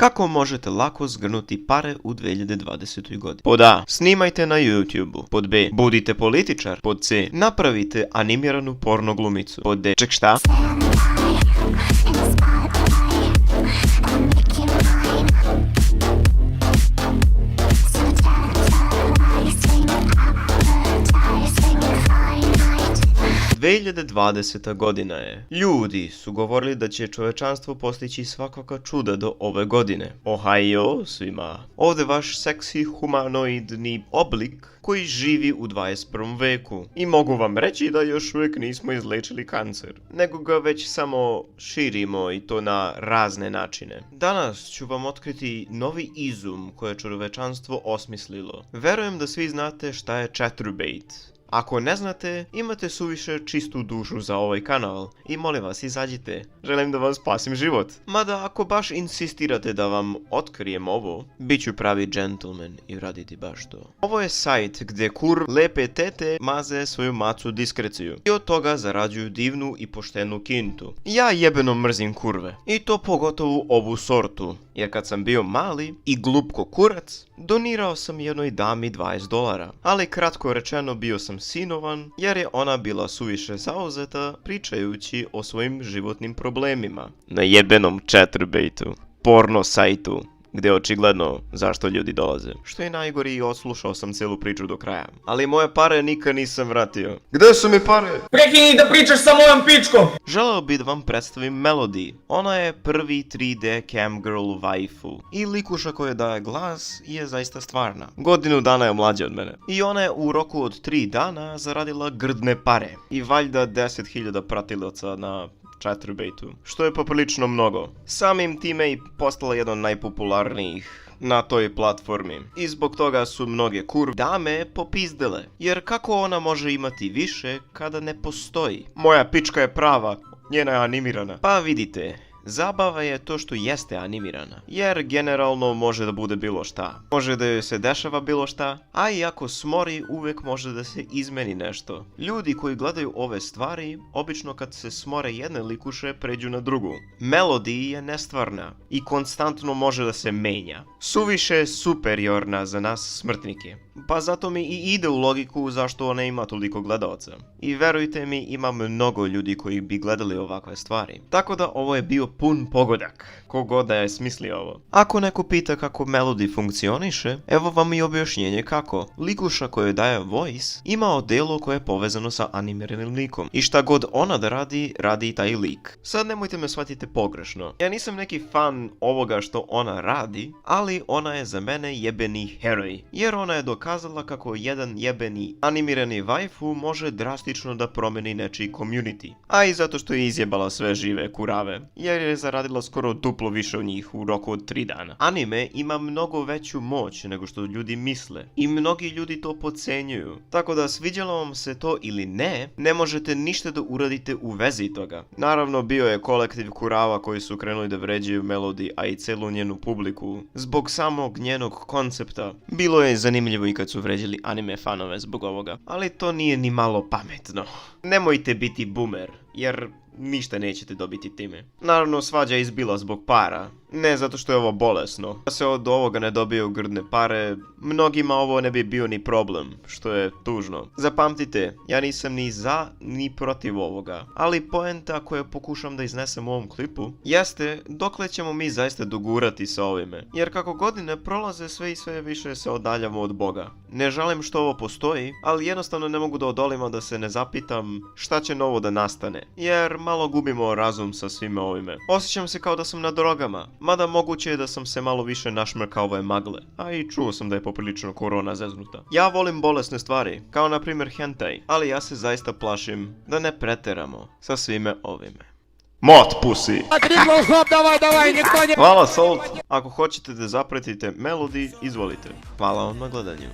Kako možete lako zgrnuti pare u 2020. godini? Pod A. Snimajte na YouTube-u. Pod B. Budite političar. Pod C. Napravite animiranu porno glumicu. Pod D. Ček šta? ...2020. godina je. Ljudi su govorili da će čovečanstvo postići svakakva čuda do ove godine. Ohio svima. Ovdje vaš seksi humanoidni oblik koji živi u 21. veku. I mogu vam reći da još uvijek nismo izlečili kancer, nego ga već samo širimo i to na razne načine. Danas ću vam otkriti novi izum koje je čovečanstvo osmislilo. Verujem da svi znate šta je chaturbate. Ako ne znate, imate suviše čistu dušu za ovaj kanal i molim vas izađite, želim da vam spasim život. Mada ako baš insistirate da vam otkrijem ovo, bit ću pravi gentleman i raditi baš to. Ovo je sajt gdje lepe tete maze svoju macu diskreciju i od toga zarađuju divnu i poštenu kintu. Ja jebeno mrzim kurve i to pogotovo ovu sortu, jer kad sam bio mali i glup ko kurac, donirao sam jednoj dami $20, ali kratko rečeno bio sam sinovan jer je ona bila suviše zauzeta pričajući o svojim životnim problemima. Na jebenom chaturbate-u, porno sajtu, gdje očigledno zašto ljudi dolaze. Što je najgori, odslušao sam cijelu priču do kraja. Ali moje pare nikad nisam vratio. Gdje su mi pare? Prekini da pričaš sa mojom pičkom! Želeo bi da vam predstavim Melody. Ona je prvi 3D cam girl waifu. I likuša koja daje glas je zaista stvarna. Godinu dana je mlađa od mene. I ona je u roku od 3 dana zaradila grdne pare. I valjda 10.000 pratilaca na chaturbate-u, što je poprilično mnogo. Samim time i postala jedan od najpopularnijih na toj platformi. I zbog toga su mnoge dame popizdele. Jer kako ona može imati više kada ne postoji? Moja pička je prava, njena je animirana. Pa vidite, zabava je to što jeste animirana, jer generalno može da bude bilo šta. Može da joj se dešava bilo šta, a i ako smori uvijek može da se izmeni nešto. Ljudi koji gledaju ove stvari, obično kad se smore jedne likuše pređu na drugu. Melody je nestvarna i konstantno može da se menja. Suviše je superiorna za nas smrtnike. Pa zato mi i ide u logiku zašto ona ima toliko gledalca. I verujte mi, ima mnogo ljudi koji bi gledali ovakve stvari. Tako da ovo je bio pun pogodak, kogod da je smislio ovo. Ako neko pita kako Melody funkcioniše, evo vam i objašnjenje kako. Likuša koja daje voice ima odelo koje je povezano sa animiranim likom. I šta god ona da radi, radi i taj lik. Sad nemojte me shvatite pogrešno. Ja nisam neki fan ovoga što ona radi, ali ona je za mene jebeni heroj. Jer ona je dokazala kako jedan jebeni animirani waifu može drastično da promeni nečiji community. A i zato što je izjebala sve žive kurave, jer je zaradila skoro duplo više od njih u roku od 3 dana. Anime ima mnogo veću moć nego što ljudi misle i mnogi ljudi to podcenjuju. Tako da sviđalo vam se to ili ne, ne možete ništa da uradite u vezi toga. Naravno bio je kolektiv kurava koji su krenuli da vređaju Melody, a i celu njenu publiku zbog samog njenog koncepta. Bilo je zanimljivo i kad su vređali anime fanove zbog ovoga, ali to nije ni malo pametno. Nemojte biti boomer, jer ništa nećete dobiti time. Naravno, svađa je izbila zbog para, ne zato što je ovo bolesno. Da se od ovoga ne dobiju grdne pare, mnogima ovo ne bi bio ni problem, što je tužno. Zapamtite, ja nisam ni za ni protiv ovoga, ali poenta koju pokušam da iznesem u ovom klipu jeste dokle ćemo mi zaista dogurati sa ovime. Jer kako godine prolaze sve i sve više se odaljamo od Boga. Ne žalim što ovo postoji, ali jednostavno ne mogu da odolim da se ne zapitam šta će novo da nastane. Jer malo gubimo razum sa svime ovime. Osjećam se kao da sam na drogama. Mada moguće je da sam se malo više našmrkao ove magle. A i čuo sam da je poprilično korona zeznuta. Ja volim bolesne stvari, kao na primjer hentai. Ali ja se zaista plašim da ne preteramo sa svime ovime. Mot pussy! Hvala Salt! Ako hoćete da zapratite Melody, izvolite. Hvala vam na gledanju.